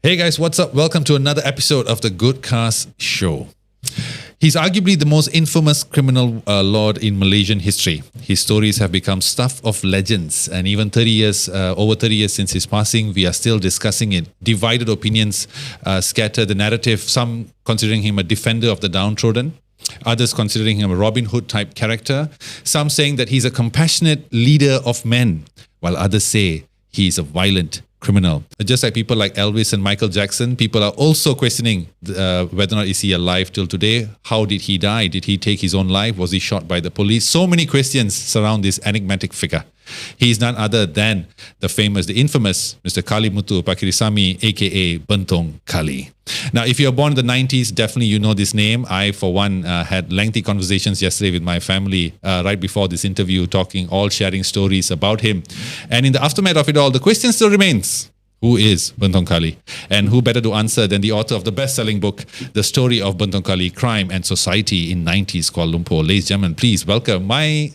Hey guys, what's up? Welcome to another episode of the Good Cast Show. He's arguably the most infamous criminal lord in Malaysian history. His stories have become stuff of legends, and even over 30 years since his passing, we are still discussing it. Divided opinions scatter the narrative, some considering him a defender of the downtrodden, others considering him a Robin Hood type character, some saying that he's a compassionate leader of men, while others say he's a violent criminal. Just like people like Elvis and Michael Jackson, people are also questioning whether or not is he alive till today. How did he die? Did he take his own life? Was he shot by the police? So many questions surround this enigmatic figure. He is none other than the infamous Mr. Kali Muthu Pakirisamy, aka Bentong Kali. Now, if you're born in the 90s, definitely you know this name. I, for one, had lengthy conversations yesterday with my family right before this interview, sharing stories about him. And in the aftermath of it all, the question still remains: who is Bentong Kali? And who better to answer than the author of the best-selling book, The Story of Bentong Kali, Crime and Society in 90s Kuala Lumpur. Ladies and gentlemen, please welcome my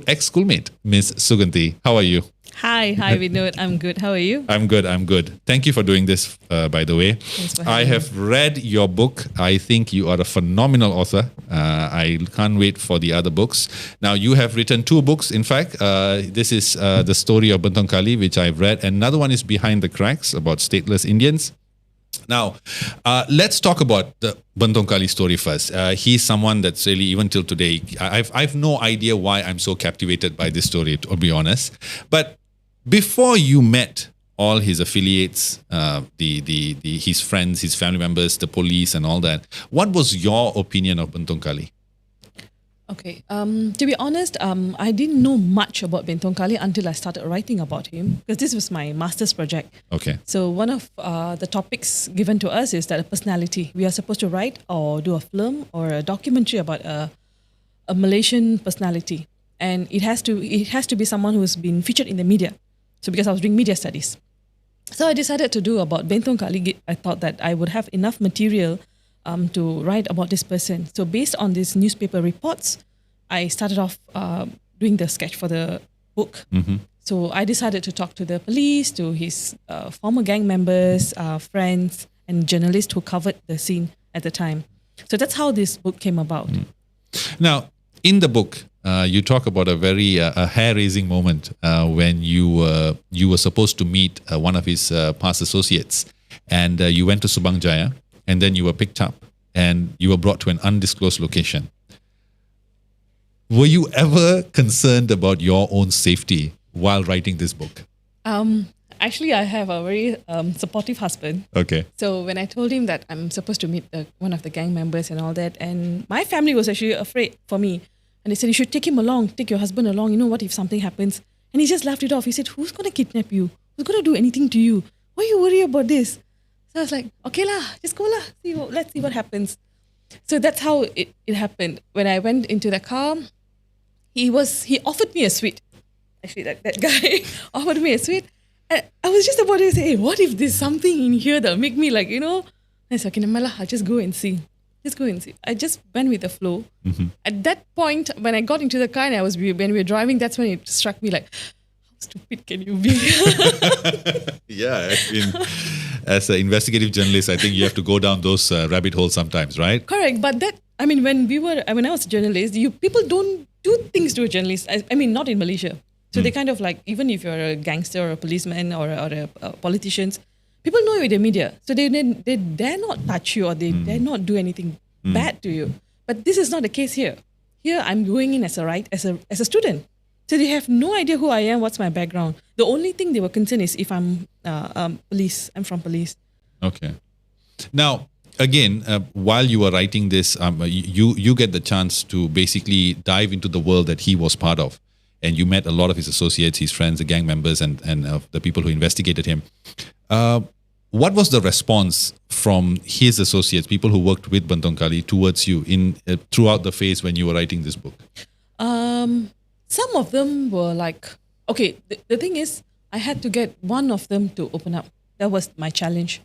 ex-schoolmate, Miss Suganthi. How are you? Hi, Vinod. I'm good. How are you? I'm good. Thank you for doing this, by the way. Thanks for I having have read your book. I think you are a phenomenal author. I can't wait for the other books. Now, you have written 2 books, in fact. This is The Story of Bentong Kali, which I've read. Another one is Behind the Cracks, about stateless Indians. Now, let's talk about the Bentong Kali story first. He's someone that's really, even till today, I've no idea why I'm so captivated by this story, to be honest. But before you met all his affiliates, his friends, his family members, the police and all that, what was your opinion of Bentong Kali? Okay. To be honest, I didn't know much about Bentong Kali until I started writing about him, because this was my master's project. Okay. So one of the topics given to us is that a personality. We are supposed to write or do a film or a documentary about a Malaysian personality, and it has to be someone who has been featured in the media. So because I was doing media studies, so I decided to do about Bentong Kali. I thought that I would have enough material to write about this person. So based on these newspaper reports, I started off doing the sketch for the book. Mm-hmm. So I decided to talk to the police, to his former gang members, friends, and journalists who covered the scene at the time. So that's how this book came about. Mm. Now, in the book, you talk about a very hair-raising moment when you were supposed to meet one of his past associates, and you went to Subang Jaya, and then you were picked up, and you were brought to an undisclosed location. Were you ever concerned about your own safety while writing this book? Actually, I have a very supportive husband. Okay. So when I told him that I'm supposed to meet one of the gang members and all that, and my family was actually afraid for me. And they said, you should take him along, take your husband along. You know, what if something happens? And he just laughed it off. He said, who's going to kidnap you? Who's going to do anything to you? Why are you worried about this? So I was like, okay lah, just go lah. Let's see what happens. So that's how it happened. When I went into the car, he offered me a sweet. Actually, that guy offered me a sweet. And I was just about to say, hey, what if there's something in here that'll make me I said, okay, never mind, I'll just go and see. I just went with the flow. Mm-hmm. At that point, when I got into the car and when we were driving, that's when it struck me like, how stupid can you be? Yeah, I mean, as an investigative journalist, I think you have to go down those rabbit holes sometimes, right? Correct, but when I was a journalist, people don't do things to a journalist. I mean, not in Malaysia. So they kind of even if you're a gangster or a policeman or a politician, people know you in the media, so they dare not touch you or they dare not do anything bad to you. But this is not the case here. Here, I'm going in as a student, so they have no idea who I am, what's my background. The only thing they were concerned is if I'm police. I'm from police. Okay. Now, again, while you were writing this, you get the chance to basically dive into the world that he was part of. And you met a lot of his associates, his friends, the gang members, and the people who investigated him. What was the response from his associates, people who worked with Bentong Kali, towards you throughout the phase when you were writing this book? Some of them were like, okay, the thing is, I had to get one of them to open up. That was my challenge.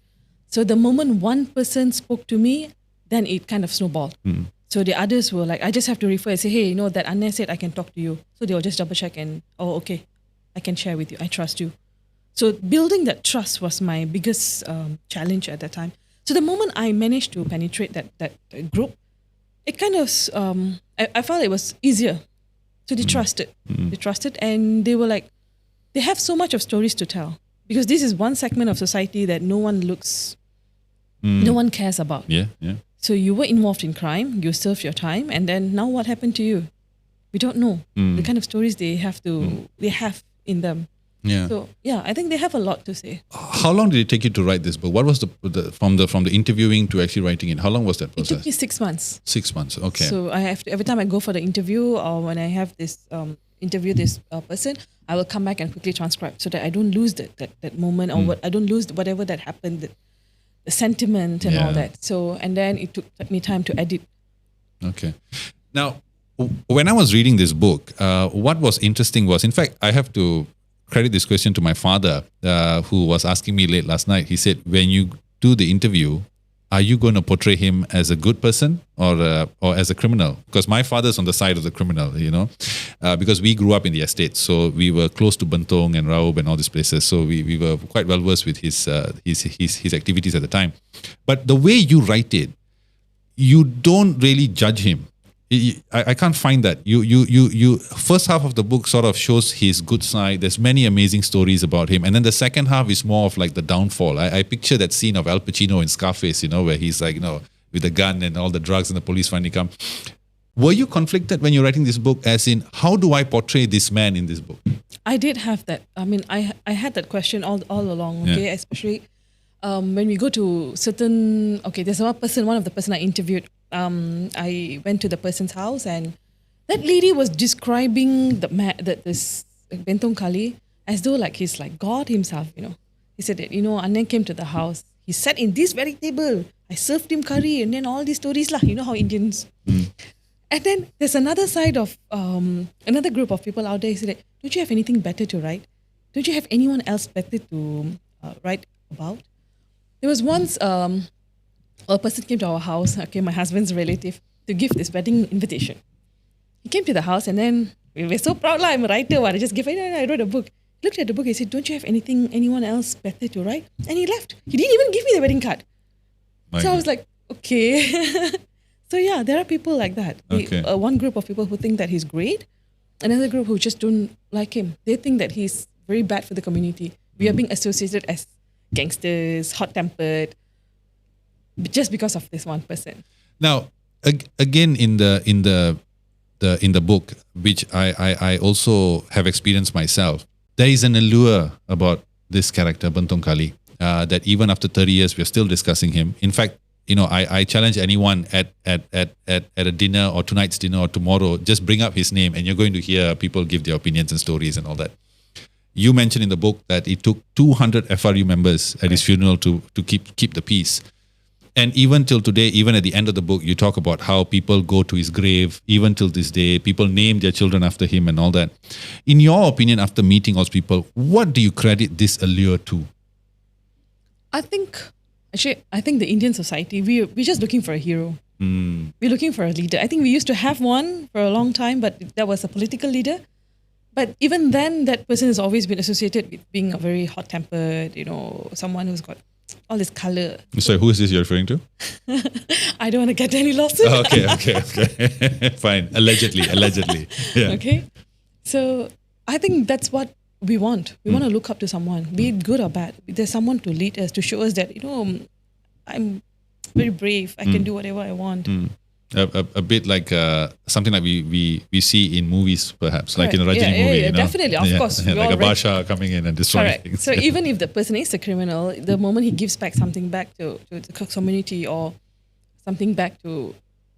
So the moment one person spoke to me, then it kind of snowballed. Mm. So the others were like, I just have to refer and say, hey, that Anna said I can talk to you. So they will just double check and, oh, okay, I can share with you. I trust you. So building that trust was my biggest challenge at that time. So the moment I managed to penetrate that group, it kind of I felt it was easier. So they trusted. They trusted, and they were like, they have so much of stories to tell, because this is one segment of society that no one cares about. Yeah. So you were involved in crime, you served your time, and then now what happened to you? We don't know the kind of stories they have in them. Yeah. So yeah, I think they have a lot to say. How long did it take you to write this book? What was from the interviewing to actually writing it? How long was that It process? took me 6 months. 6 months. Okay. So I have to, every time I go for the interview, or when I have this interview this person, I will come back and quickly transcribe so that I don't lose that moment, or I don't lose whatever that happened, the sentiment and all that. So, and then it took me time to edit. Okay. Now, when I was reading this book, what was interesting was, in fact, I have to credit this question to my father, who was asking me late last night. He said, when you do the interview, are you going to portray him as a good person or as a criminal? Because my father's on the side of the criminal, because we grew up in the estate. So we were close to Bentong and Raub and all these places. So we were quite well versed with his activities at the time. But the way you write it, you don't really judge him. I can't find that. You first half of the book sort of shows his good side. There's many amazing stories about him, and then the second half is more of like the downfall. I picture that scene of Al Pacino in Scarface, where he's like, with the gun and all the drugs, and the police finally come. Were you conflicted when you're writing this book, as in, how do I portray this man in this book? I did have that. I mean, I had that question all along. Okay, especially when we go to certain. Okay, there's one of the person I interviewed. I went to the person's house, and that lady was describing this Bentong Kali as though like he's like God himself. He said that Annen came to the house. He sat in this very table. I served him curry, and then all these stories lah. You know how Indians. And then there's another side of another group of people out there. He said, "Don't you have anything better to write? Don't you have anyone else better to write about?" There was once. A person came to our house, okay, my husband's relative, to give this wedding invitation. He came to the house, and then we were so proud, I'm a writer, I just gave it, I wrote a book. He looked at the book, he said, "Don't you have anyone else better to write?" And he left. He didn't even give me the wedding card. I was like, okay. So yeah, there are people like that. One group of people who think that he's great, another group who just don't like him. They think that he's very bad for the community. We are being associated as gangsters, hot-tempered, just because of this one person. Now, again, in the book, which I also have experienced myself, there is an allure about this character, Bentong Kali, that even after 30 years, we're still discussing him. In fact, I challenge anyone at a dinner or tonight's dinner or tomorrow, just bring up his name, and you're going to hear people give their opinions and stories and all that. You mentioned in the book that it took 200 FRU members at his funeral to keep the peace. And even till today, even at the end of the book, you talk about how people go to his grave. Even till this day, people name their children after him and all that. In your opinion, after meeting those people, what do you credit this allure to? I think the Indian society, we're just looking for a hero. We're looking for a leader. I think we used to have one for a long time, but that was a political leader. But even then, that person has always been associated with being a very hot-tempered, someone who's got all this color. So who is this you're referring to? I don't want to get any lawsuit. Okay. Fine. Allegedly. Yeah. Okay. So I think that's what we want. We want to look up to someone, be it good or bad. There's someone to lead us, to show us that, I'm very brave. I can do whatever I want. A bit like something like we see in movies, perhaps, like in a Rajini movie. Yeah, definitely, of course. Like a Basha coming in and destroying things. So even if the person is a criminal, the moment he gives back something back to the community or something back to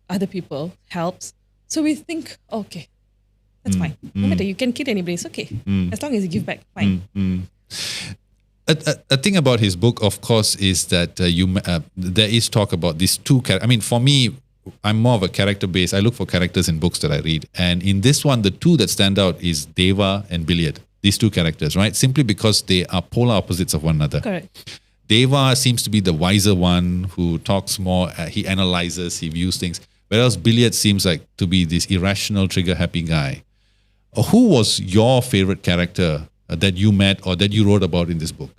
other people, helps. So we think, okay, that's fine. No matter, you can kill anybody, it's okay. As long as you give back, fine. A thing about his book, of course, is that there is talk about these two characters. I mean, for me, I'm more of a character based. I look for characters in books that I read. And in this one, the two that stand out is Deva and Billiard. These two characters, right? Simply because they are polar opposites of one another. Correct. Deva seems to be the wiser one who talks more, he analyzes, he views things. Whereas Billiard seems like to be this irrational, trigger-happy guy. Who was your favorite character that you met or that you wrote about in this book?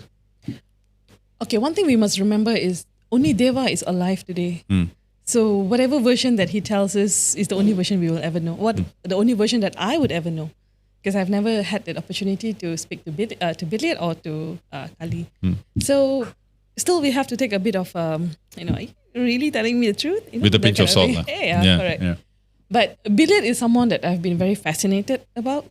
Okay, one thing we must remember is only Deva is alive today. So whatever version that he tells us is the only version we will ever know. The only version that I would ever know, because I've never had that opportunity to speak to Billiat or to Kali. So still, we have to take a bit of are you really telling me the truth? With a pinch of salt. Yeah, correct. Yeah. But Billiat is someone that I've been very fascinated about,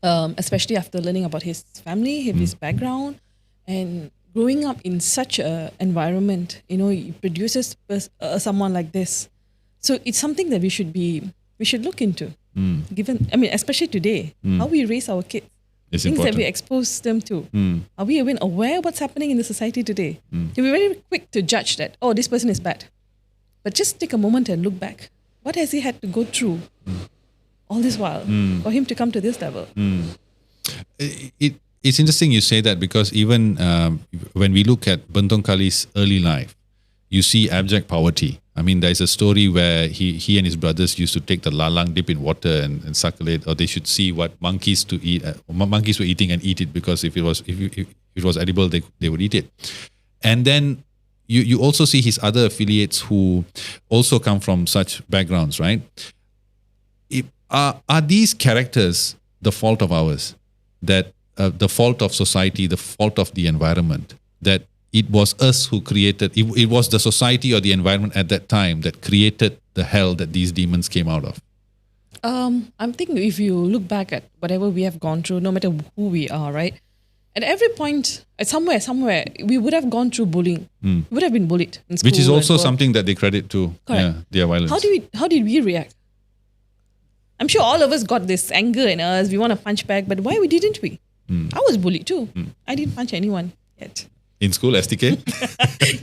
especially after learning about his family, his background, and growing up in such an environment. He produces someone like this. So it's something that we should look into. Given, especially today, how we raise our kids, it's things important. that we expose them to. Are we even aware of what's happening in the society today? To be very quick to judge that, this person is bad. But just take a moment and look back. What has he had to go through all this while for him to come to this level? It's interesting you say that, because even when we look at Bentong Kali's early life, you see abject poverty. There's a story where he and his brothers used to take the lalang, dip in water and suckle it, or they should see what monkeys to eat. Monkeys were eating and eat it, because if it was edible, they would eat it. And then you also see his other affiliates who also come from such backgrounds, right? Are these characters the fault of ours? That the fault of society, the fault of the environment, that it was us who created, it was the society or the environment at that time that created the hell that these demons came out of? I'm thinking if you look back at whatever we have gone through, no matter who we are, right? At every point, at somewhere, we would have gone through bullying. We would have been bullied in school. Which is also something that they credit to their violence. How did we react? I'm sure all of us got this anger in us. We want to punch back, but why didn't we? I was bullied too. I didn't punch anyone yet. In school, STK?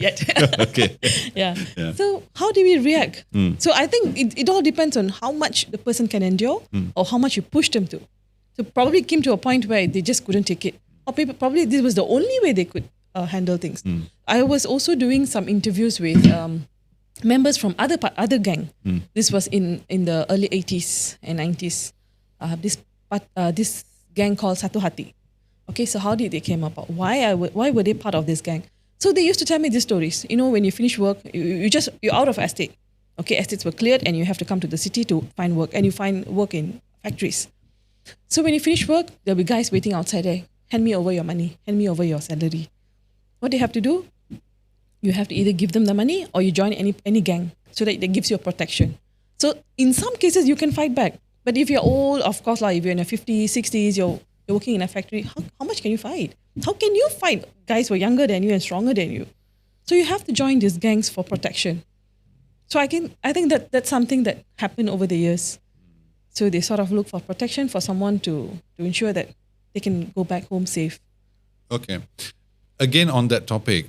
Yet. Okay. Yeah. So how do we react? So I think it all depends on how much the person can endure or how much you push them to. So probably came to a point where they just couldn't take it. Or probably this was the only way they could handle things. I was also doing some interviews with members from other gang. This was in the early 80s and 90s. This gang called Satu Hati. Okay, so how did they came about? Why were they part of this gang? So they used to tell me these stories. When you finish work, you're out of estate. Okay, estates were cleared and you have to come to the city to find work, and you find work in factories. So when you finish work, there'll be guys waiting outside there. Hand me over your money. Hand me over your salary. What they have to do? You have to either give them the money or you join any gang so that it gives you a protection. So in some cases, you can fight back. But if you're old, of course, like if you're in your 50s, 60s, you're working in a factory, how much can you fight? How can you fight guys who are younger than you and stronger than you? So you have to join these gangs for protection. So I think that's something that happened over the years. So they sort of look for protection for someone to ensure that they can go back home safe. Okay. Again, on that topic,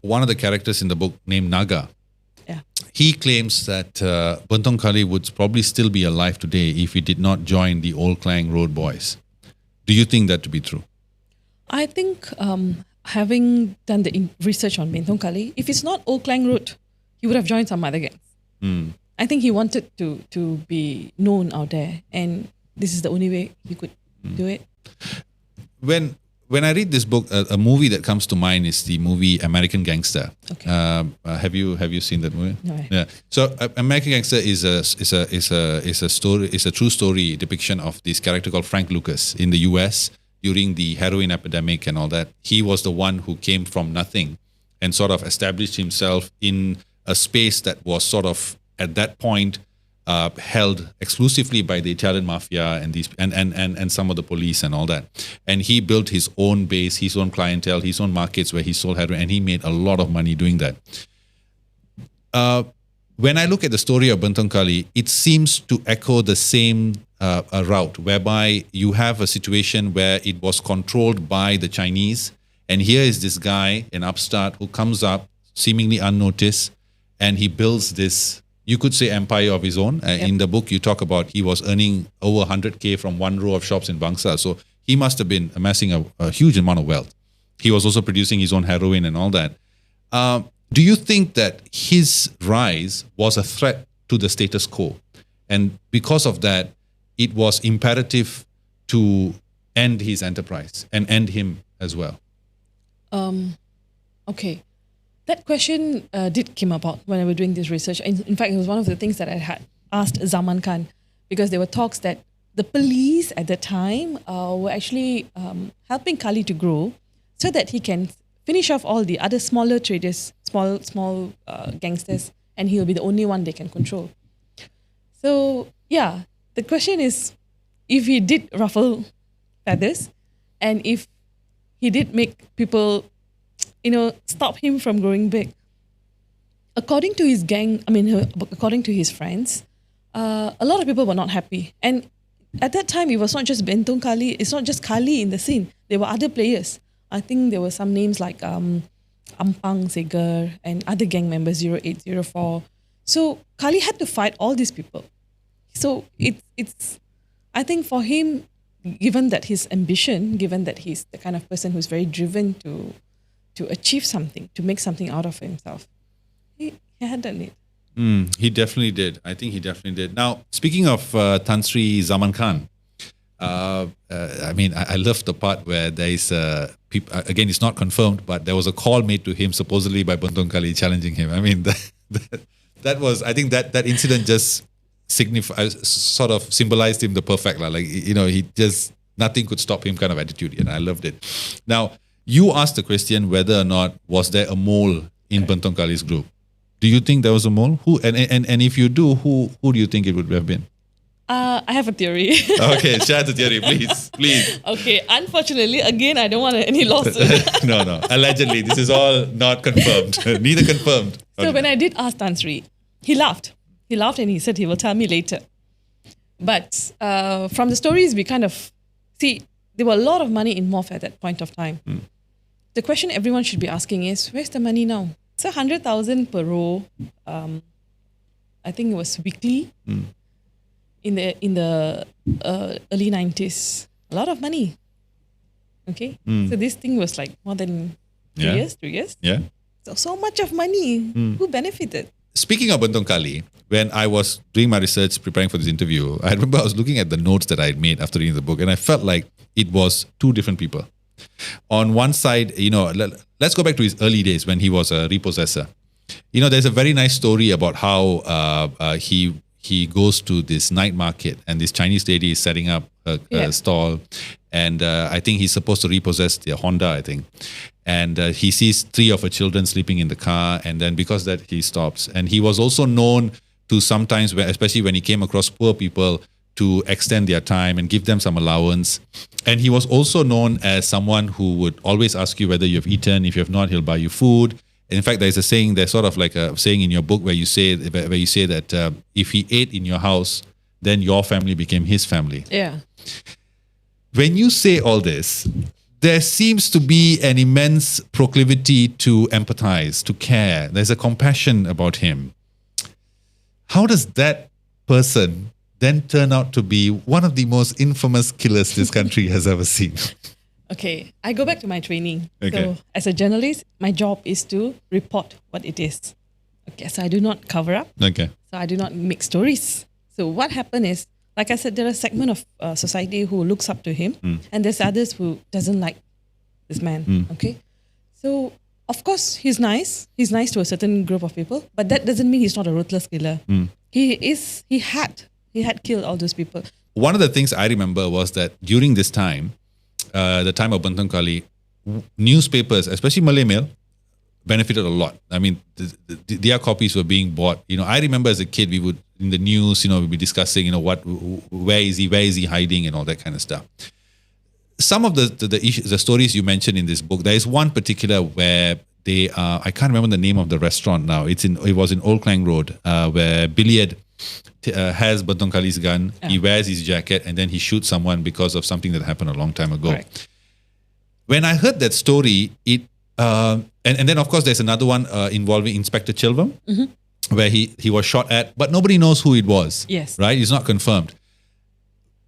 one of the characters in the book named Naga, he claims that Bentong Kali would probably still be alive today if he did not join the Old Klang Road Boys. Do you think that to be true? I think having done the research on Bentong Kali, if it's not Old Klang Road, he would have joined some other gangs. I think he wanted to be known out there, and this is the only way he could do it. When I read this book, a movie that comes to mind is the movie American Gangster. Okay. Have you seen that movie? No. Yeah. So American Gangster is a true story depiction of this character called Frank Lucas in the US during the heroin epidemic and all that. He was the one who came from nothing and sort of established himself in a space that was sort of at that point held exclusively by the Italian mafia and some of the police and all that. And he built his own base, his own clientele, his own markets where he sold heroin, and he made a lot of money doing that. When I look at the story of Bentong Kali, it seems to echo the same route, whereby you have a situation where it was controlled by the Chinese, and here is this guy, an upstart, who comes up seemingly unnoticed, and he builds this, you could say, empire of his own. In the book, you talk about he was earning over 100K from one row of shops in Bangsa. So he must have been amassing a huge amount of wealth. He was also producing his own heroin and all that. Do you think that his rise was a threat to the status quo? And because of that, it was imperative to end his enterprise and end him as well? Okay. That question did come about when I was doing this research. In fact, it was one of the things that I had asked Zaman Khan, because there were talks that the police at the time were actually helping Kali to grow so that he can finish off all the other smaller traders, small gangsters, and he'll be the only one they can control. So, yeah, the question is, if he did ruffle feathers and if he did make people, stop him from growing big. According to his gang, according to his friends, a lot of people were not happy. And at that time, it was not just Bentong Kali, it's not just Kali in the scene. There were other players. I think there were some names like Ampang, Segar, and other gang members, 0804. So Kali had to fight all these people. So it's I think for him, given that his ambition, given that he's the kind of person who's very driven to achieve something, to make something out of himself, he had done it. He definitely did. I think he definitely did. Now, speaking of Tan Sri Zaman Khan, I love the part where there is again, it's not confirmed, but there was a call made to him supposedly by Bentong Kali challenging him. I mean, that was, I think that incident just sort of symbolized him the perfect, he just, nothing could stop him kind of attitude, and I loved it. Now, you asked the question whether or not was there a mole in Bentong Kali's group. Do you think there was a mole? Who and if you do, who do you think it would have been? I have a theory. Okay, share the theory, please. Okay, unfortunately, again, I don't want any lawsuit. No. Allegedly, this is all not confirmed. Neither confirmed. So when I did ask Tan Sri, he laughed. He laughed and he said he will tell me later. But from the stories, we kind of see there were a lot of money involved at that point of time. The question everyone should be asking is, where's the money now? It's 100,000 per row. I think it was weekly in the early 90s. A lot of money. Okay, so this thing was like more than 2 years. Yeah. So much of money. Who benefited? Speaking of Bentong Kali, when I was doing my research, preparing for this interview, I remember I was looking at the notes that I had made after reading the book, and I felt like it was two different people. On one side, let's go back to his early days when he was a repossessor. There's a very nice story about how he goes to this night market and this Chinese lady is setting up a stall, and I think he's supposed to repossess the Honda, I think. And he sees 3 of her children sleeping in the car, and then because that he stops. And he was also known to sometimes, especially when he came across poor people, to extend their time and give them some allowance. And he was also known as someone who would always ask you whether you've eaten. If you have not, he'll buy you food. In fact, there's a saying, there's sort of like a saying in your book where you say that if he ate in your house, then your family became his family. Yeah. When you say all this, there seems to be an immense proclivity to empathize, to care. There's a compassion about him. How does that person then turn out to be one of the most infamous killers this country has ever seen? Okay, I go back to my training. Okay. So as a journalist, my job is to report what it is. Okay, so I do not cover up. Okay. So I do not make stories. So what happened is, like I said, there are a segment of society who looks up to him, and there's others who doesn't like this man. Okay, so of course he's nice. He's nice to a certain group of people, but that doesn't mean he's not a ruthless killer. He had killed all those people. One of the things I remember was that during this time, the time of Bentong Kali, newspapers, especially Malay Mail, benefited a lot. I mean, their copies were being bought. I remember as a kid, we would, in the news, we'd be discussing, where is he hiding and all that kind of stuff. Some of the issues, the stories you mentioned in this book, there is one particular where they I can't remember the name of the restaurant now. It was in Old Klang Road, where Billiard has Bentong Kali's gun. He wears his jacket and then he shoots someone because of something that happened a long time ago. Correct. When I heard that story, and then of course there's another one involving Inspector Chilvam, where he was shot at, but nobody knows who it was. Yes. Right? It's not confirmed.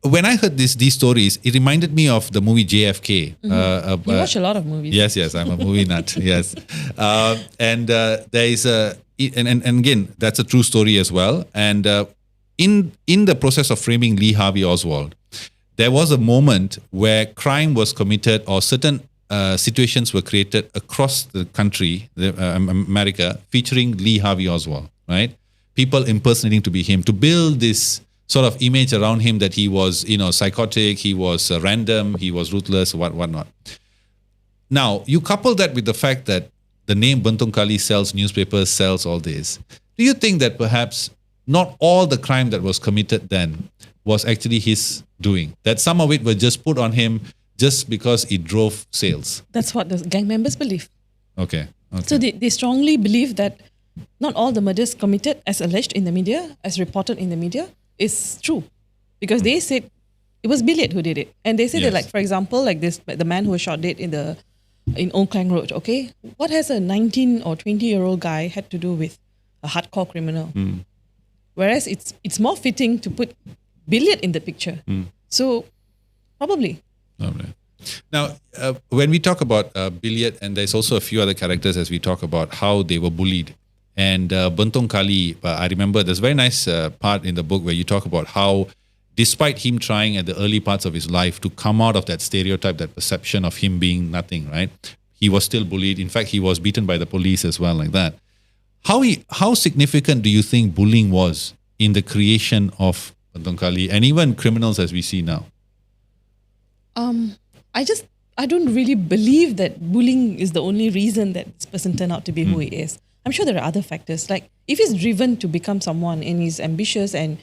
When I heard these stories, it reminded me of the movie JFK. You watch a lot of movies. Yes, I'm a movie nut. Yes, and there is and again, that's a true story as well. And in the process of framing Lee Harvey Oswald, there was a moment where crime was committed or certain situations were created across the country, America, featuring Lee Harvey Oswald, right? People impersonating to be him, to build this sort of image around him that he was, psychotic, he was random, he was ruthless, whatnot. Now, you couple that with the fact that the name Bentong Kali sells newspapers, sells all this. Do you think that perhaps not all the crime that was committed then was actually his doing? That some of it were just put on him just because it drove sales? That's what the gang members believe. Okay. So they strongly believe that not all the murders committed as alleged in the media, as reported in the media, is true. Because they said it was Billiard who did it. And they said that, like, for example, like the man who was shot dead in Old Klang Road, okay? What has a 19 or 20-year-old guy had to do with a hardcore criminal? Whereas it's more fitting to put Billiard in the picture. So, probably. Now, when we talk about Billiard, and there's also a few other characters as we talk about how they were bullied. And Bentong Kali, I remember there's a very nice part in the book where you talk about how, despite him trying at the early parts of his life to come out of that stereotype, that perception of him being nothing, right? He was still bullied. In fact, he was beaten by the police as well, like that. How significant do you think bullying was in the creation of Bentong Kali and even criminals as we see now? I don't really believe that bullying is the only reason that this person turned out to be who he is. I'm sure there are other factors. Like, if he's driven to become someone and he's ambitious, and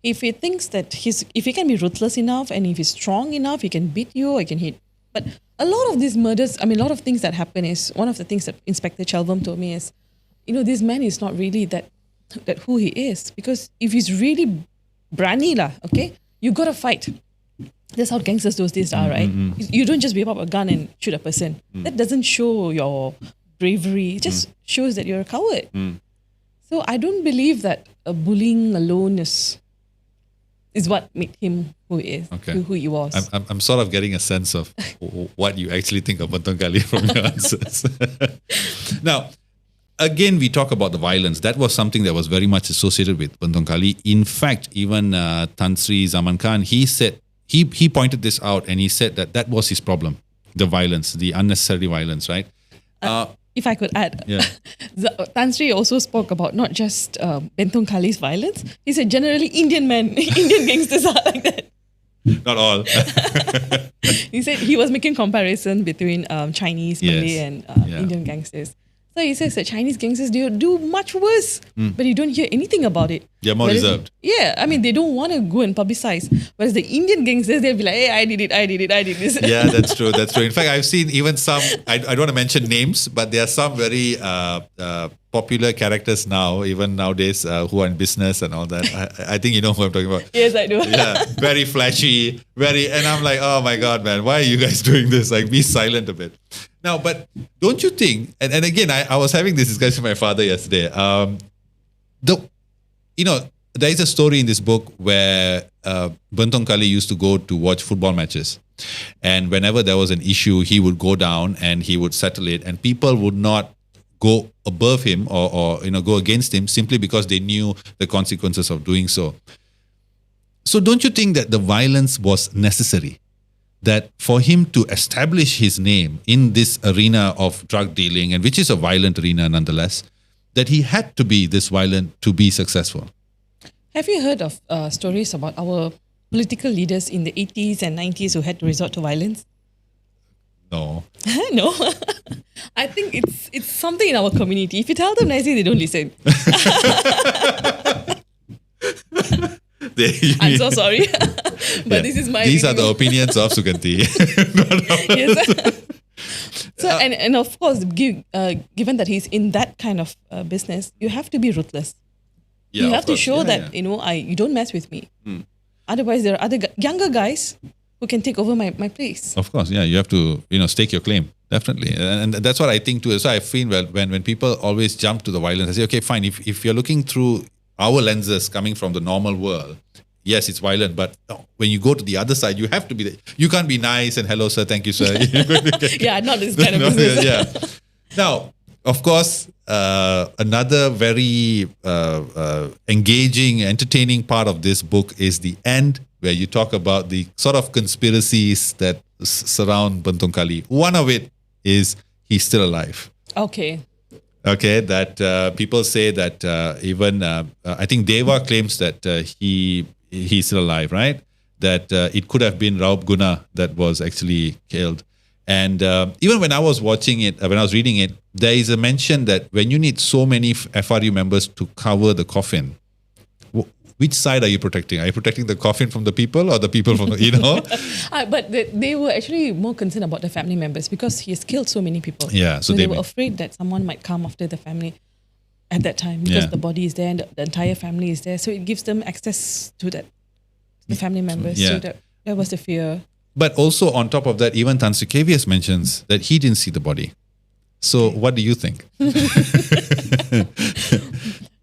if he thinks that if he can be ruthless enough and if he's strong enough, he can beat you or he can hit. But a lot of these murders, a lot of things that happen is, one of the things that Inspector Chelvam told me is, this man is not really that who he is. Because if he's really brani okay, you got to fight. That's how gangsters those days are, right? You don't just whip up a gun and shoot a person. That doesn't show your bravery. It just shows that you're a coward. So I don't believe that bullying alone is what made him who he is, who he was. I'm sort of getting a sense of what you actually think of Bentong Kali from your answers. Now, again, we talk about the violence. That was something that was very much associated with Bentong Kali. In fact, even Tan Sri Zaman Khan, he said, he pointed this out and he said that was his problem, the violence, the unnecessary violence, right? If I could add, Tan Sri also spoke about not just Bentong Kali's violence. He said generally Indian gangsters are like that. Not all. He said he was making comparison between Chinese, Malay and Indian gangsters. So he says that Chinese gangsters do much worse, but you don't hear anything about it. They're more reserved. Yeah, they don't want to go and publicize. Whereas the Indian gangsters, they'll be like, hey, I did this. Yeah, that's true. In fact, I've seen even some, I don't want to mention names, but there are some very popular characters now, even nowadays, who are in business and all that. I think you know who I'm talking about. Yes, I do. Yeah, very flashy, and I'm like, oh my God, man, why are you guys doing this? Like, be silent a bit. Now, but don't you think, and again, I was having this discussion with my father yesterday, there is a story in this book where Bentong Kali used to go to watch football matches. And whenever there was an issue, he would go down and he would settle it. And people would not go above him or go against him simply because they knew the consequences of doing so. So don't you think that the violence was necessary? That for him to establish his name in this arena of drug dealing, and which is a violent arena nonetheless, that he had to be this violent to be successful? Have you heard of stories about our political leaders in the 80s and 90s who had to resort to violence? No. No. I think it's something in our community. If you tell them nicely, they don't listen. I'm so sorry. But this is my These are the opinions of Suganthi. Yes. So, and of course, given that he's in that kind of business, you have to be ruthless. Yeah, you have to show that, you don't mess with me. Otherwise, there are other younger guys who can take over my place. Of course, yeah. You have to, stake your claim. Definitely. And that's what I think too. So I feel when people always jump to the violence, I say, okay, fine. If you're looking through our lenses coming from the normal world, yes, it's violent, but when you go to the other side, you have to be you can't be nice and hello, sir, thank you, sir. Yeah, not this kind of business. Yeah. Now, of course, another very engaging, entertaining part of this book is the end where you talk about the sort of conspiracies that surround Bentong Kali. One of it is he's still alive. Okay. Okay, that people say that even I think Deva claims that he's still alive, right? That it could have been Raub Guna that was actually killed. And even when I was watching it, when I was reading it, there is a mention that when you need so many FRU members to cover the coffin, which side are you protecting? Are you protecting the coffin from the people or the people from the, But they were actually more concerned about the family members because he has killed so many people. Yeah, so they were afraid that someone might come after the family at that time because the body is there and the entire family is there. So it gives them access to that, the family members. Yeah. So that was the fear. But also on top of that, even Tan Sri Kevius mentions that he didn't see the body. So what do you think?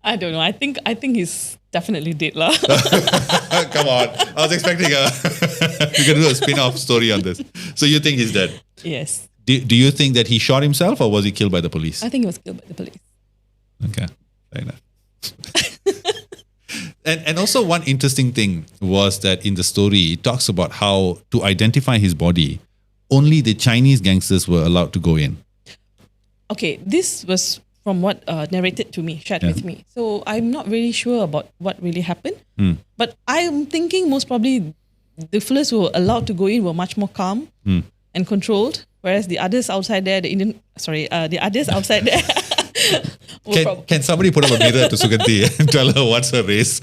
I don't know. I think he's definitely dead lah. Come on. I was expecting we can do a spin-off story on this. So you think he's dead? Yes. Do you think that he shot himself or was he killed by the police? I think he was killed by the police. Okay. Fair enough. And also one interesting thing was that in the story, it talks about how to identify his body, only the Chinese gangsters were allowed to go in. Okay, this was from what narrated to me, shared with me. So I'm not really sure about what really happened. But I'm thinking most probably the fellas who were allowed to go in were much more calm and controlled, whereas the others outside there, the others outside there. Can somebody put up a mirror to Suganthi and tell her what's her race?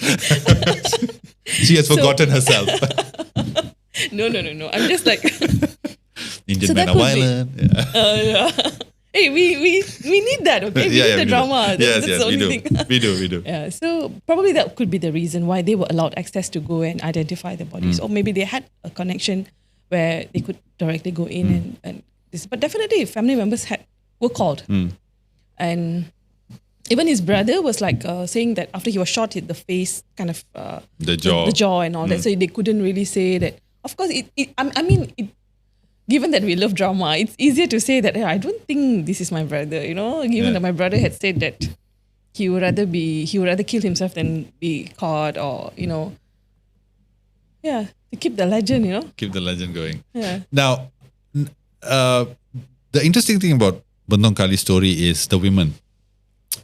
She has forgotten herself. No. I'm just like Indian men are violent. Yeah. Hey, we need that, okay? We need the drama. That's the only thing. We do. Yeah, so probably that could be the reason why they were allowed access to go and identify the bodies. Or maybe they had a connection where they could directly go in and this. But definitely family members were called. And even his brother was like saying that after he was shot, the face kind of the jaw and all that. So they couldn't really say that. Of course, given that we love drama, it's easier to say that, hey, I don't think this is my brother, given that my brother had said that he would rather kill himself than be caught or, to keep the legend, Keep the legend going. Yeah. Now, the interesting thing about Bentong Kali's story is the women.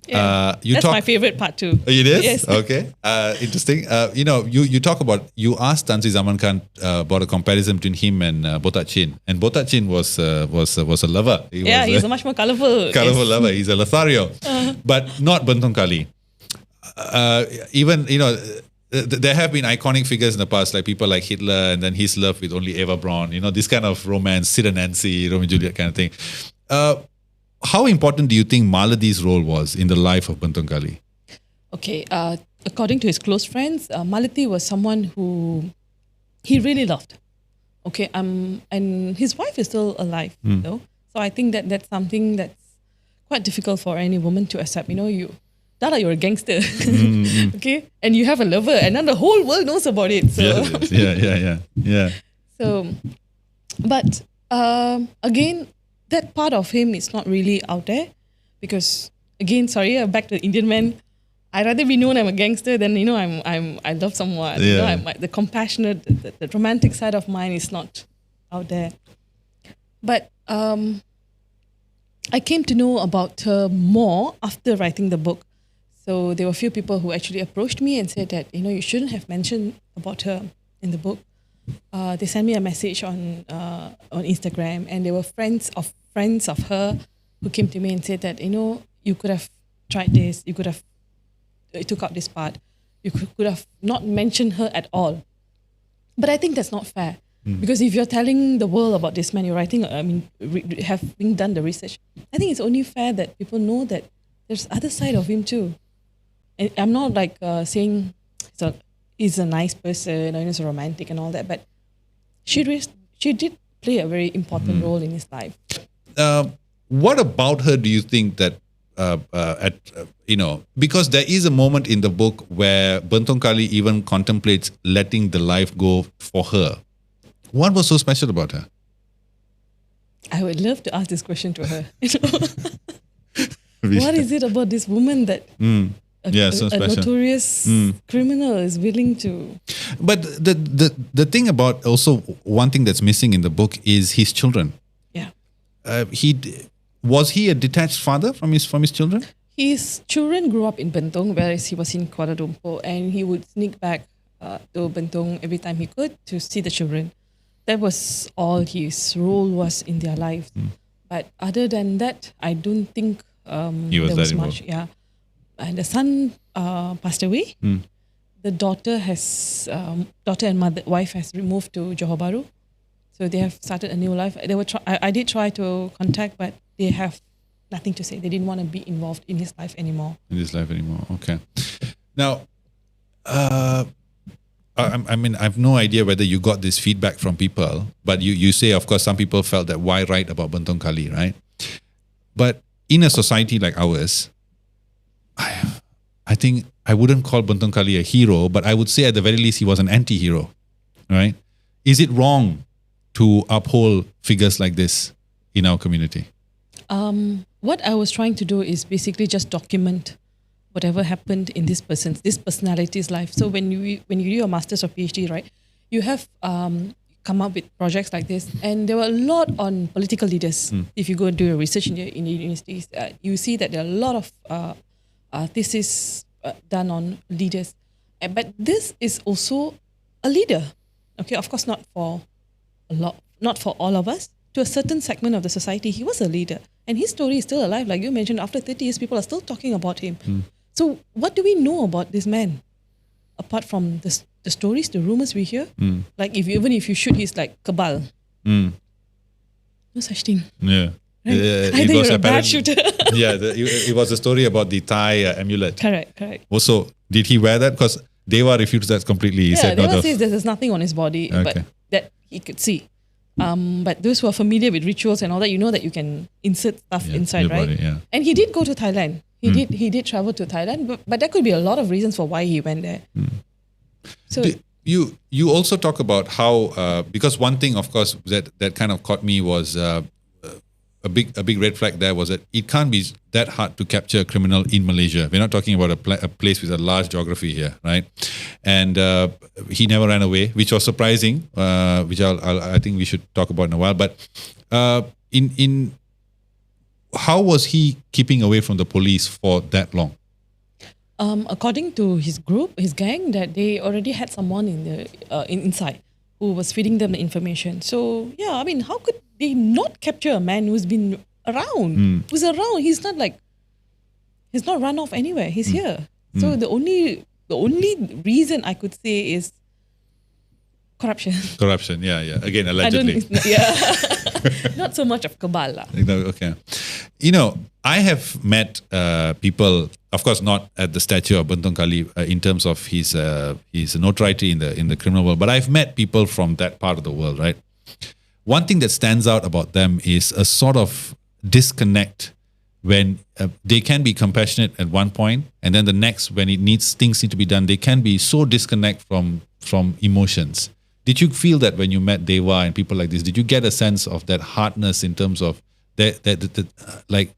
Yeah. That's my favorite part too. It is? Yes. Okay. Interesting. You talk about, you asked Tan Sri Zaman Khan about a comparison between him and Botak Chin. And Botak Chin was a lover. He's a much more colourful. Lover. He's a Lothario. But not Bentong Kali. Even, there have been iconic figures in the past, like people like Hitler and then his love with only Eva Braun, this kind of romance, Sid and Nancy, Romeo and Juliet kind of thing. How important do you think Maladi's role was in the life of Bentong Kali? Okay, according to his close friends, Malati was someone who he really loved. Okay, and his wife is still alive, though. So I think that's something that's quite difficult for any woman to accept. Dada, you're a gangster, okay, and you have a lover, and then the whole world knows about it. So Yeah. So, but again, that part of him is not really out there because, again, back to the Indian man. I'd rather be known I'm a gangster than I love someone. Yeah. The compassionate, the romantic side of mine is not out there. But I came to know about her more after writing the book. So there were a few people who actually approached me and said that you shouldn't have mentioned about her in the book. They sent me a message on Instagram, and they were friends of her who came to me and said that you could have tried this, you could have took out this part, you could have not mentioned her at all. But I think that's not fair because if you're telling the world about this man, you're writing, having done the research, I think it's only fair that people know that there's other side of him too. And I'm not like saying he's a nice person or he's a romantic and all that, but she did play a very important role in his life. What about her do you think that because there is a moment in the book where Bentong Kali even contemplates letting the life go for her. What was so special about her? I would love to ask this question to her. What is it about this woman that so a special. notorious criminal is willing to. But the thing about also one thing that's missing in the book is his children. Yeah. Was he a detached father from his children? His children grew up in Bentong, whereas he was in Kuala Lumpur, and he would sneak back to Bentong every time he could to see the children. That was all his role was in their lives. But other than that, I don't think He was there was that much. Yeah, and the son passed away. The daughter and wife has removed to Johor Bahru, so they have started a new life. They were I did try to contact, but they have nothing to say. They didn't want to be involved in his life anymore. Okay. Now, I mean, I have no idea whether you got this feedback from people, but you say, of course, some people felt that why write about Bentong Kali, right? But in a society like ours, I think I wouldn't call Bentong Kali a hero, but I would say at the very least he was an anti-hero, right? Is it wrong to uphold figures like this in our community? What I was trying to do is basically just document whatever happened in this personality's life. So when you do your master's or PhD, right, you have come up with projects like this, and there were a lot on political leaders. If you go and do your research in the universities, you see that there are a lot of thesis done on leaders. But this is also a leader. Okay, of course not for all of us. To a certain segment of the society, he was a leader, and his story is still alive. Like you mentioned, after 30 years, people are still talking about him. So what do we know about this man? Apart from the stories, the rumors we hear? Like even if you shoot, he's like Kabal. No such thing. Yeah. Right? I think you're a bad shooter. It was a story about the Thai amulet. Correct. Also, did he wear that? Because Deva refutes that completely. He said Deva says there's nothing on his body, but that he could see. But those who are familiar with rituals and all that, you know that you can insert stuff inside, right? Body, And he did go to Thailand. He did travel to Thailand, but there could be a lot of reasons for why he went there. So you also talk about how because one thing, of course, that kind of caught me was a big red flag there was that it can't be that hard to capture a criminal in Malaysia. We're not talking about a place with a large geography here, right? And he never ran away, which was surprising, which I think we should talk about in a while. But in how was he keeping away from the police for that long? According to his group, his gang, that they already had someone inside who was feeding them the information. So yeah, I mean, how could they not capture a man who's been around? Who's around? He's not run off anywhere. He's here. So the only reason I could say is corruption. Corruption, yeah. Again, allegedly. Not so much of Kabbalah. Okay. I have met people, of course, not at the statue of Bentong Kali in terms of his notoriety in the criminal world, but I've met people from that part of the world, right? One thing that stands out about them is a sort of disconnect when they can be compassionate at one point, and then the next, when things need to be done, they can be so disconnect from emotions. Did you feel that when you met Deva and people like this? Did you get a sense of that hardness in terms of like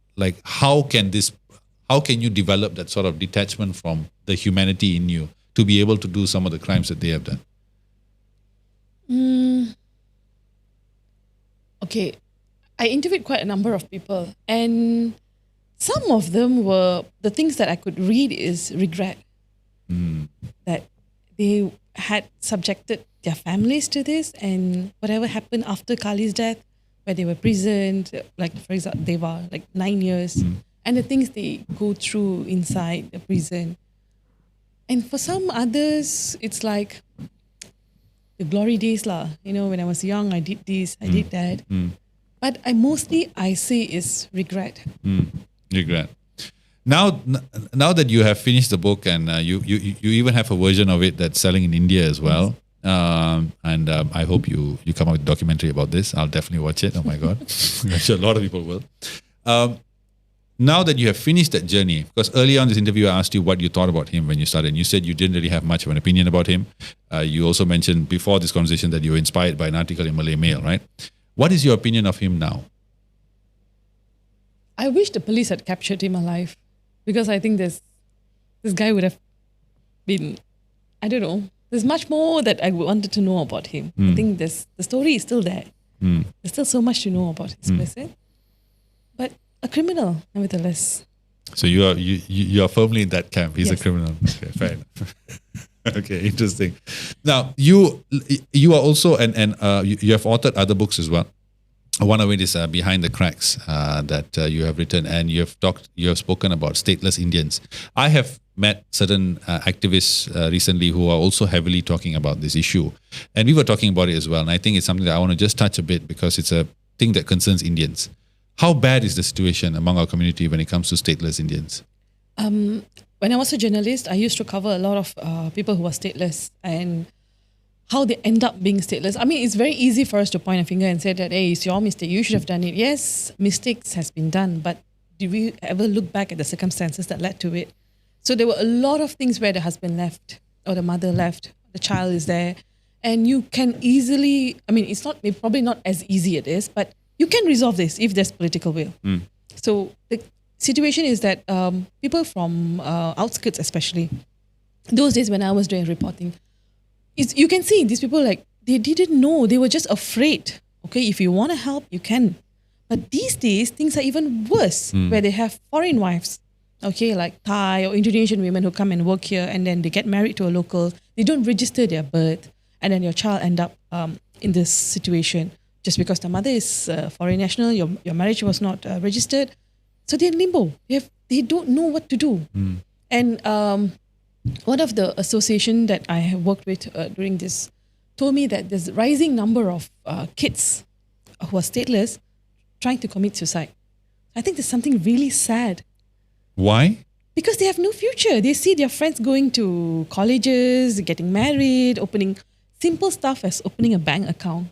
how can you develop that sort of detachment from the humanity in you to be able to do some of the crimes that they have done? Okay, I interviewed quite a number of people, and some of them were, the things that I could read is regret. That they had subjected their families to this, and whatever happened after Kali's death, where they were prisoned, like for example, they were like 9 years, and the things they go through inside the prison. And for some others, it's like the glory days lah. When I was young, I did this, I did that. But I say is regret. Regret. Now that you have finished the book and you even have a version of it that's selling in India as well, and I hope you come up with a documentary about this. I'll definitely watch it. Oh my God. I'm sure a lot of people will. Now that you have finished that journey, because early on in this interview, I asked you what you thought about him when you started, and you said you didn't really have much of an opinion about him. You also mentioned before this conversation that you were inspired by an article in Malay Mail, right? What is your opinion of him now? I wish the police had captured him alive, because I think there's this guy would have been, I don't know. There's much more that I wanted to know about him. I think the story is still there. There's still so much to know about this person. But a criminal, nevertheless. So you are firmly in that camp. He's a Yes. criminal. Okay, fair enough. Okay, interesting. Now you are also you have authored other books as well. One of it is Behind the Cracks that you have written, and you have spoken about stateless Indians. I have met certain activists recently who are also heavily talking about this issue, and we were talking about it as well. And I think it's something that I want to just touch a bit because it's a thing that concerns Indians. How bad is the situation among our community when it comes to stateless Indians? When I was a journalist, I used to cover a lot of people who are stateless and how they end up being stateless. I mean, it's very easy for us to point a finger and say that, hey, it's your mistake. You should have done it. Yes, mistakes has been done, but did we ever look back at the circumstances that led to it? So there were a lot of things where the husband left or the mother left, the child is there, and you can easily, I mean, it's probably not as easy it is, but you can resolve this if there's political will. So the situation is that people from outskirts, especially those days when I was doing reporting, you can see these people like they didn't know, they were just afraid. Okay, if you want to help, you can. But these days things are even worse, where they have foreign wives, okay, like Thai or Indonesian women who come and work here, and then they get married to a local. They don't register their birth, and then your child end up in this situation just because the mother is foreign national. Your marriage was not registered, so they're in limbo. They don't know what to do. And one of the association that I have worked with during this told me that there's a rising number of kids who are stateless trying to commit suicide. I think there's something really sad. Why? Because they have no future. They see their friends going to colleges, getting married, opening simple stuff as opening a bank account.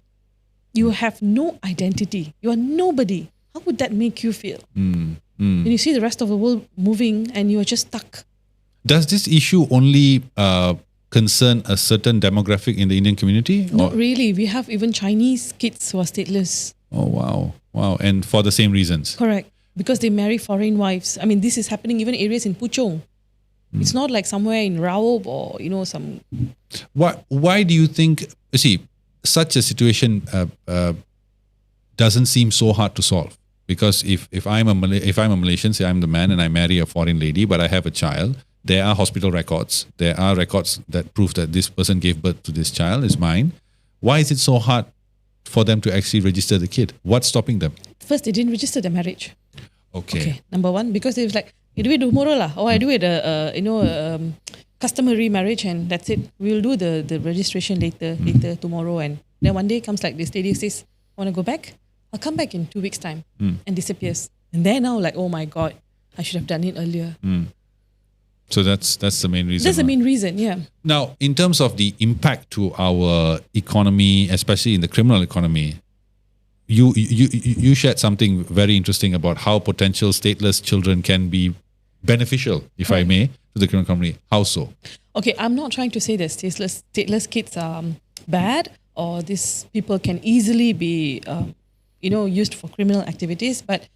You have no identity. You are nobody. How would that make you feel? When you see the rest of the world moving and you are just stuck. Does this issue only concern a certain demographic in the Indian community? Not really. We have even Chinese kids who are stateless. Oh, wow. Wow. And for the same reasons? Correct. Because they marry foreign wives. I mean, this is happening even areas in Puchong. It's not like somewhere in Raub or, some... Why do you think... See, such a situation doesn't seem so hard to solve. Because if I'm a Malaysian, say I'm the man and I marry a foreign lady, but I have a child, there are hospital records. There are records that prove that this person gave birth to this child, is mine. Why is it so hard for them to actually register the kid? What's stopping them? First, they didn't register the marriage. Okay. Number one, because it was like, you do it tomorrow lah. Or I do it, customary marriage and that's it. We'll do the registration later tomorrow. And then one day comes like this lady says, I want to go back. I'll come back in 2 weeks' time and disappears. And they're now like, oh my God, I should have done it earlier. So that's the main reason. That's the main reason, yeah. Now, in terms of the impact to our economy, especially in the criminal economy, you shared something very interesting about how potential stateless children can be beneficial, if I may, to the criminal economy. How so? Okay, I'm not trying to say that stateless kids are bad or these people can easily be... used for criminal activities, but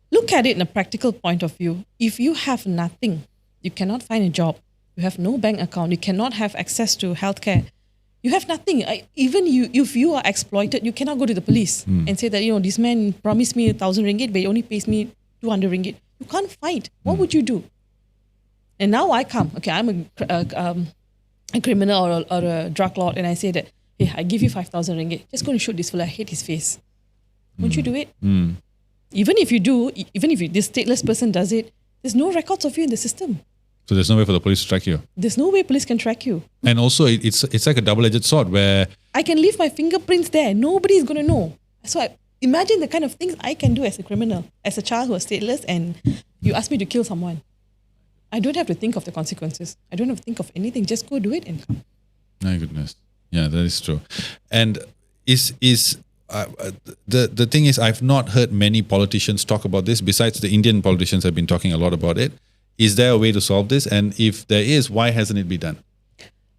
look at it in a practical point of view. If you have nothing, you cannot find a job, you have no bank account, you cannot have access to healthcare, you have nothing. If you are exploited, you cannot go to the police and say that, this man promised me 1,000 ringgit, but he only pays me 200 ringgit. You can't fight. What would you do? And now I come, okay, I'm a criminal or a drug lord, and I say that, hey, I give you 5,000 ringgit, just go and shoot this fella, I hate his face. Won't you do it? Even if you do, this stateless person does it, there's no records of you in the system. So there's no way for the police to track you? There's no way police can track you. And also, it's like a double-edged sword where... I can leave my fingerprints there. Nobody's going to know. So imagine the kind of things I can do as a criminal, as a child who is stateless, and you ask me to kill someone. I don't have to think of the consequences. I don't have to think of anything. Just go do it and come. My goodness. Yeah, that is true. And the thing is, I've not heard many politicians talk about this. Besides, the Indian politicians have been talking a lot about it. Is there a way to solve this? And if there is, why hasn't it been done?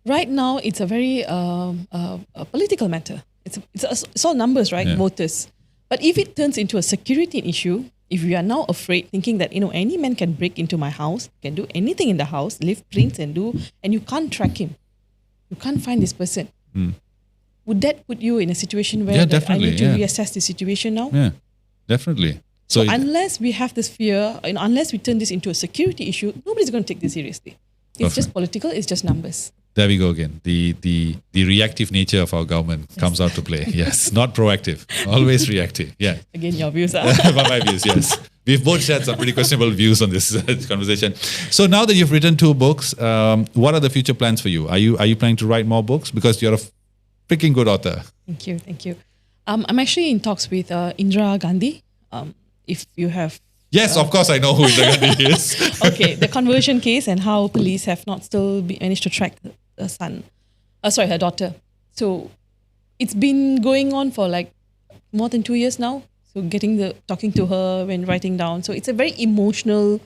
Right now, it's a very a political matter. It's all numbers, right? Yeah. Voters. But if it turns into a security issue, if you are now afraid, thinking that, any man can break into my house, can do anything in the house, leave prints and you can't track him. You can't find this person. Would that put you in a situation where I need to reassess the situation now? Yeah, definitely. So unless we have this fear, and unless we turn this into a security issue, nobody's going to take this seriously. It's just political, it's just numbers. There we go again. The reactive nature of our government comes out to play. Yes, not proactive, always reactive. Yeah. Again, your views are. My views, yes. We've both shared some pretty questionable views on this conversation. So now that you've written 2 books, what are the future plans for you? Are you planning to write more books? Because you're a freaking good author. Thank you. I'm actually in talks with Indira Gandhi. If you have... Yes, of course I know who Indira Gandhi is. Okay, the conversion case and how police have not still managed to track her daughter. So it's been going on for like more than 2 years now. So talking to her when writing down. So it's a very emotional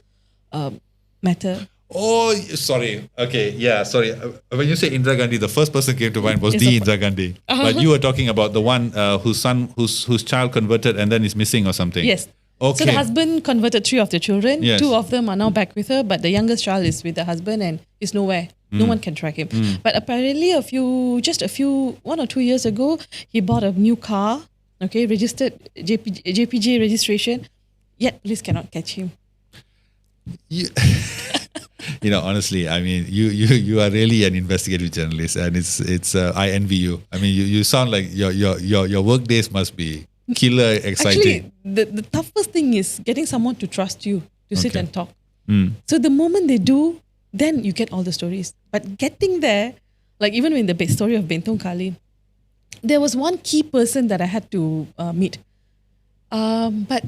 matter. Oh, sorry. Okay, yeah, sorry. When you say Indira Gandhi, the first person came to mind was Indira Gandhi. But you were talking about the one whose child converted and then is missing or something. Yes. Okay. So the husband converted 3 of the children. Yes. 2 of them are now back with her, but the youngest child is with the husband and is nowhere. No one can track him. But apparently 1 or 2 years ago, he bought a new car, registered JPJ registration, yet police cannot catch him. Honestly, I mean, you are really an investigative journalist, and it's I envy you. I mean, you sound like your work days must be killer exciting. Actually, the toughest thing is getting someone to trust you to sit and talk. So the moment they do, then you get all the stories. But getting there, like even in the story of Bentong Kali, there was one key person that I had to meet. But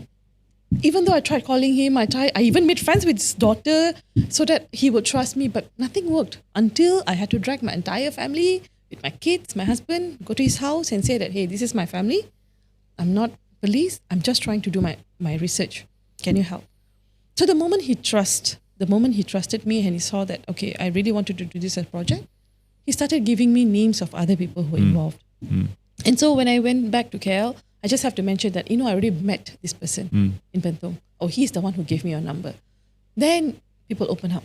even though I tried calling him, I even made friends with his daughter so that he would trust me, but nothing worked until I had to drag my entire family with my kids, my husband, go to his house and say that, hey, this is my family. I'm not police. I'm just trying to do my research. Can you help? So the moment he trusted me and he saw that, okay, I really wanted to do this as a project, he started giving me names of other people who were involved. And so when I went back to KL, I just have to mention that, I already met this person in Bentong. Oh, he's the one who gave me your number. Then people open up.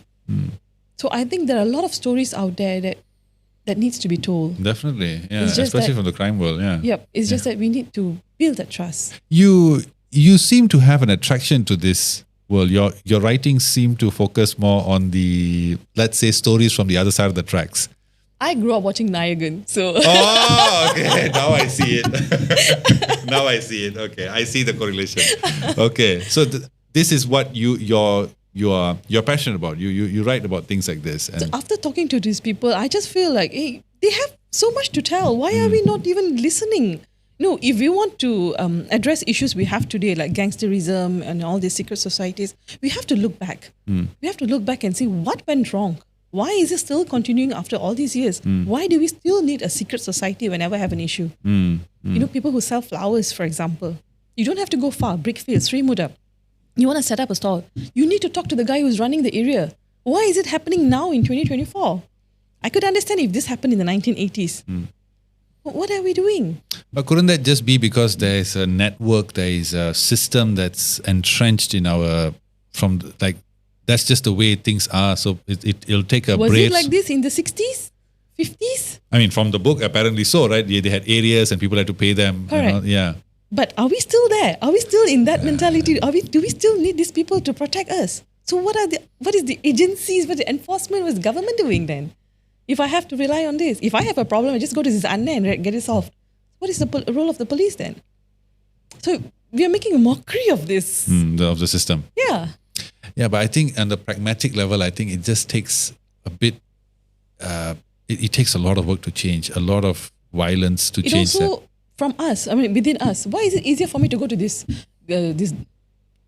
So I think there are a lot of stories out there that needs to be told. Definitely, yeah, especially from the crime world, yeah. Yep, it's just that we need to build that trust. You seem to have an attraction to this world. Your writings seem to focus more on the, let's say, stories from the other side of the tracks. I grew up watching Nayagan, so... Oh, okay. Now I see it. Okay, I see the correlation. Okay, so this is what you're passionate about. You write about things like this. And so after talking to these people, I just feel like, hey, they have so much to tell. Why are we not even listening? No, if we want to address issues we have today, like gangsterism and all these secret societies, we have to look back. We have to look back and see what went wrong. Why is it still continuing after all these years? Why do we still need a secret society whenever I have an issue? People who sell flowers, for example. You don't have to go far. Brickfield, Sri Muda. You want to set up a stall. You need to talk to the guy who's running the area. Why is it happening now in 2024? I could understand if this happened in the 1980s. But what are we doing? But couldn't that just be because there is a network, there is a system that's entrenched in that's just the way things are. So it'll take a Was brave... it like this in the 60s? 50s? I mean, from the book, apparently so, right? They had areas and people had to pay them. Correct. Yeah. But are we still there? Are we still in that mentality? Do we still need these people to protect us? So what is the agencies, what the enforcement, what's the government doing then? If I have to rely on this, if I have a problem, I just go to this Anna and get it solved. What is the role of the police then? So we are making a mockery of this. Of the system. Yeah. Yeah, but I think on the pragmatic level, I think it just takes a bit, it takes a lot of work to change, a lot of violence to change that. Also, from us, within us, why is it easier for me to go to this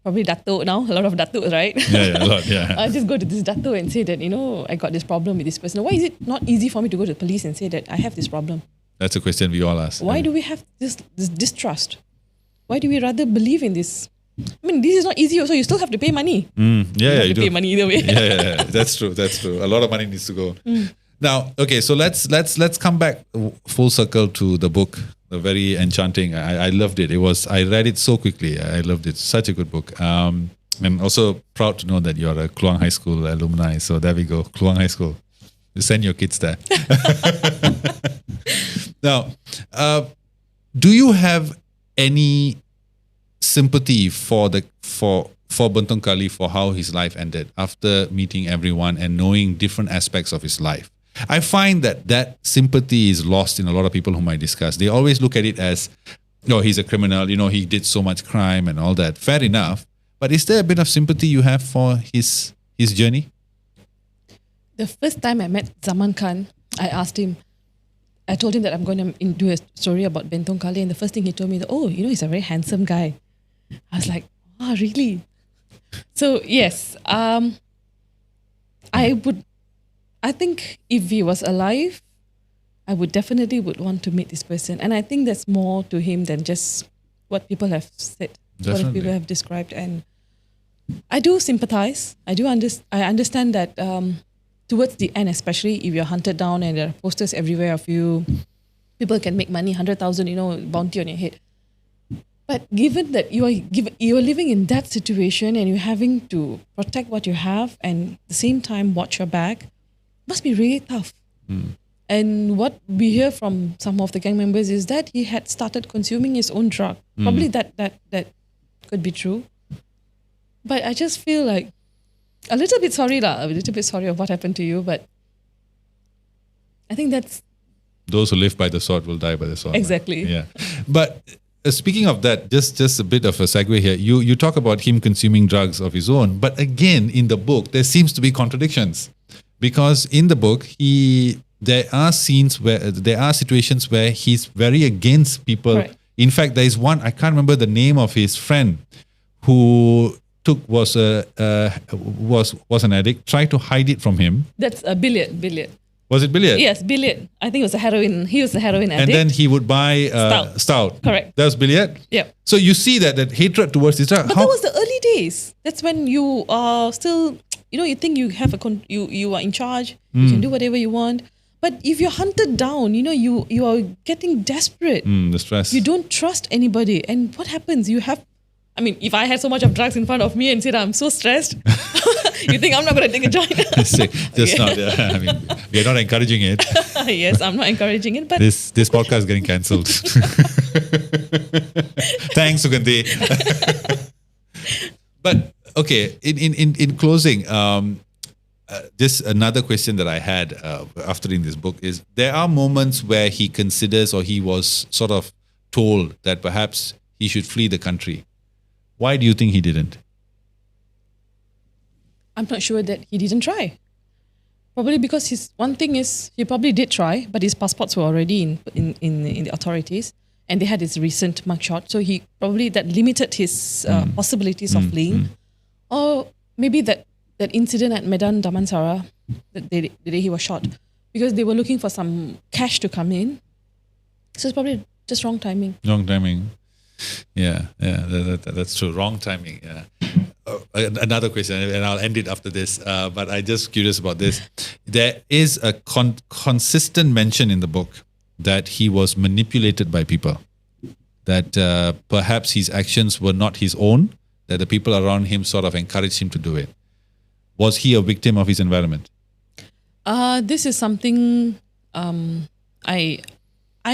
probably Dato now, a lot of Dato, right? Yeah, a lot, yeah. I just go to this Dato and say that, I got this problem with this person. Why is it not easy for me to go to the police and say that I have this problem? That's a question we all ask. Why do we have this distrust? Why do we rather believe in this? This is not easy also. You still have to pay money. You have to do. pay money either way. Yeah. That's true. A lot of money needs to go. Now, okay, so let's come back full circle to the book. very enchanting. I loved it. I read it so quickly. I loved it. Such a good book. I'm also proud to know that you're a Kluang High School alumni. So there we go, Kluang High School. You send your kids there. Now, do you have any sympathy for Bentong Kali, for how his life ended after meeting everyone and knowing different aspects of his life? I find that sympathy is lost in a lot of people whom I discuss. They always look at it as, he's a criminal, he did so much crime and all that. Fair enough. But is there a bit of sympathy you have for his journey? The first time I met Zaman Khan, I told him that I'm going to do a story about Bentong Kali, and the first thing he told me, he's a very handsome guy. I was like, oh, really? So yes, I think if he was alive, I would definitely want to meet this person. And I think there's more to him than just what people have said, Definitely. what people have described. And I do sympathize. I understand that towards the end, especially if you're hunted down and there are posters everywhere of you, people can make money, 100,000, bounty on your head. But given that you are living in that situation and you're having to protect what you have and at the same time watch your back, must be really tough. And what we hear from some of the gang members is that he had started consuming his own drug. Probably that could be true. But I just feel like a little bit sorry of what happened to you. But I think that's... Those who live by the sword will die by the sword. Exactly. Right? Yeah. But speaking of that, just a bit of a segue here. You talk about him consuming drugs of his own. But again, in the book, there seems to be contradictions. Because in the book, there are situations where he's very against people. Right. In fact, there is one, I can't remember the name of his friend, who was an addict, tried to hide it from him. That's a billiard. Was it billiard? Yes, billiard. I think it was a heroin. He was a heroin addict. And then he would buy stout. Correct. That was billiard? Yeah. So you see that hatred towards this drug. But that was the early days. That's when you are still, you think you have you are in charge. You can do whatever you want. But if you're hunted down, you are getting desperate. The stress. You don't trust anybody. And what happens? If I had so much of drugs in front of me and said, I'm so stressed, you think I'm not going to take a joint? Not. We're not encouraging it. Yes, I'm not encouraging it. But this podcast is getting cancelled. Thanks, Suganthi. But okay, in closing, just another question that I had after reading this book is, there are moments where he considers, or he was sort of told that perhaps he should flee the country. Why do you think he didn't? I'm not sure that he didn't try. Probably because one thing is, he probably did try, but his passports were already in the authorities, and they had his recent mugshot, so he probably that limited his possibilities of fleeing. Or maybe that incident at Medan Damansara, the day he was shot, because they were looking for some cash to come in. So it's probably just wrong timing. Wrong timing. Yeah, that's true. Wrong timing. Yeah. Another question, and I'll end it after this. But I'm just curious about this. There is a consistent mention in the book that he was manipulated by people. That perhaps his actions were not his own. That the people around him sort of encouraged him to do it. Was he a victim of his environment? This is something I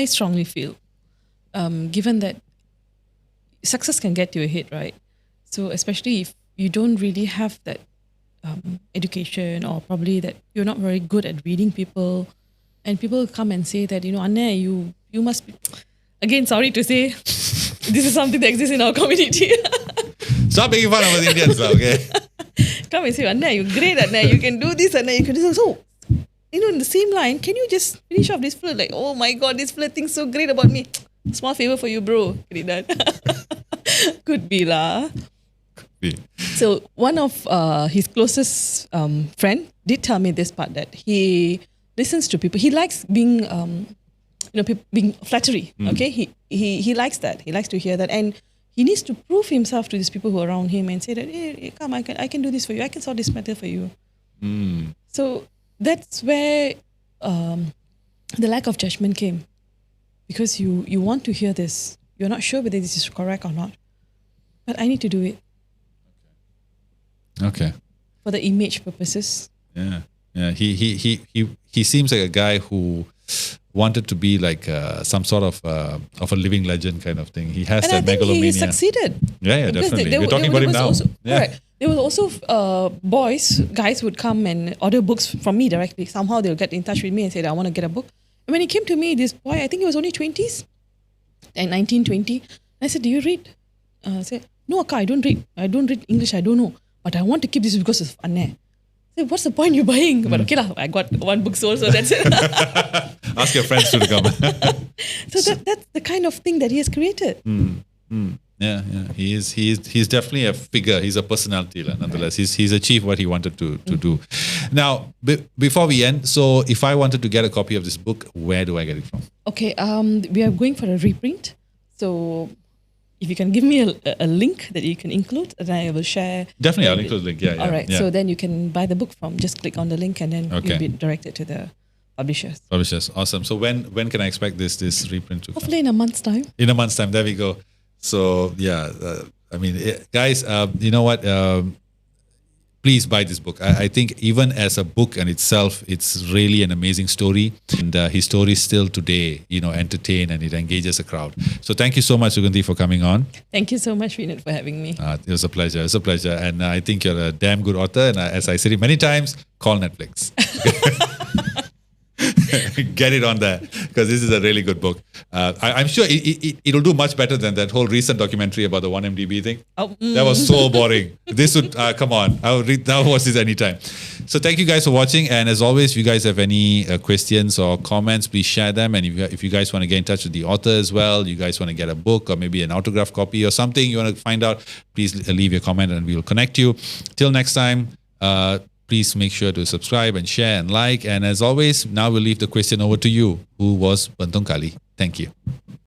strongly feel. Given that success can get to your head, right? So especially if you don't really have that education, or probably that you're not very good at reading people, and people come and say that, Anne, you must be... Again, sorry to say, this is something that exists in our community. Stop making fun of us Indians, okay? Come and say, Anne, you're great, Anne, you can do this, Anne, you can do this. So, in the same line, can you just finish off this flirt? Like, oh my God, this flirt thinks so great about me. Small favor for you, bro. Get it done. Could be lah. So one of his closest friend did tell me this part, that he listens to people. He likes being, being flattery. Okay, he likes that. He likes to hear that, and he needs to prove himself to these people who are around him and say that, hey, come, I can do this for you. I can solve this matter for you. So that's where the lack of judgment came. because you want to hear this. You're not sure whether this is correct or not, but I need to do it Okay. for the image purposes. Yeah. Yeah. He seems like a guy who wanted to be like some sort of a living legend kind of thing. He has And that I think megalomania. he succeeded. Yeah, Because definitely. We're talking about him was now. Also, Yeah. Correct. There was also guys would come and order books from me directly. Somehow they'll get in touch with me and say, I want to get a book. And when he came to me, this boy, I think he was only 20s, and 19, 20. I said, do you read? I said, no, Akka, I don't read. I don't read English. I don't know. But I want to keep this because it's fun. I said, what's the point you buying? But okay, I got one book sold, so that's it. Ask your friends to come. So that's the kind of thing that he has created. Yeah. He's definitely a figure. He's a personality, nonetheless. He's achieved what he wanted to do. Now, before we end, so if I wanted to get a copy of this book, where do I get it from? Okay, we are going for a reprint. So if you can give me a link that you can include, then I will share. Definitely, I'll include the link. Yeah. All right, yeah. so then you can buy the book from, just click on the link and then Okay. you'll be directed to the publishers. Publishers, awesome. So when can I expect this reprint to come? Hopefully in a month's time. In a month's time, there we go. So yeah, guys, you know what? Please buy this book. I think even as a book in itself, it's really an amazing story, and his story still today, entertain and it engages a crowd. So thank you so much, Suganthi, for coming on. Thank you so much, Vinod, for having me. It was a pleasure. It's a pleasure, and I think you're a damn good author. And as I said it many times, call Netflix. Get it on there, because this is a really good book. I'm sure it'll do much better than that whole recent documentary about the 1MDB thing. That was so boring. This would, come on, I would watch this anytime. So thank you guys for watching. And as always, if you guys have any questions or comments, please share them. And if you guys want to get in touch with the author as well, you guys want to get a book or maybe an autograph copy or something you want to find out, please leave your comment and we'll connect you. Till next time, please make sure to subscribe and share and like. And as always, now we'll leave the question over to you. Who was Bentong Kali? Thank you.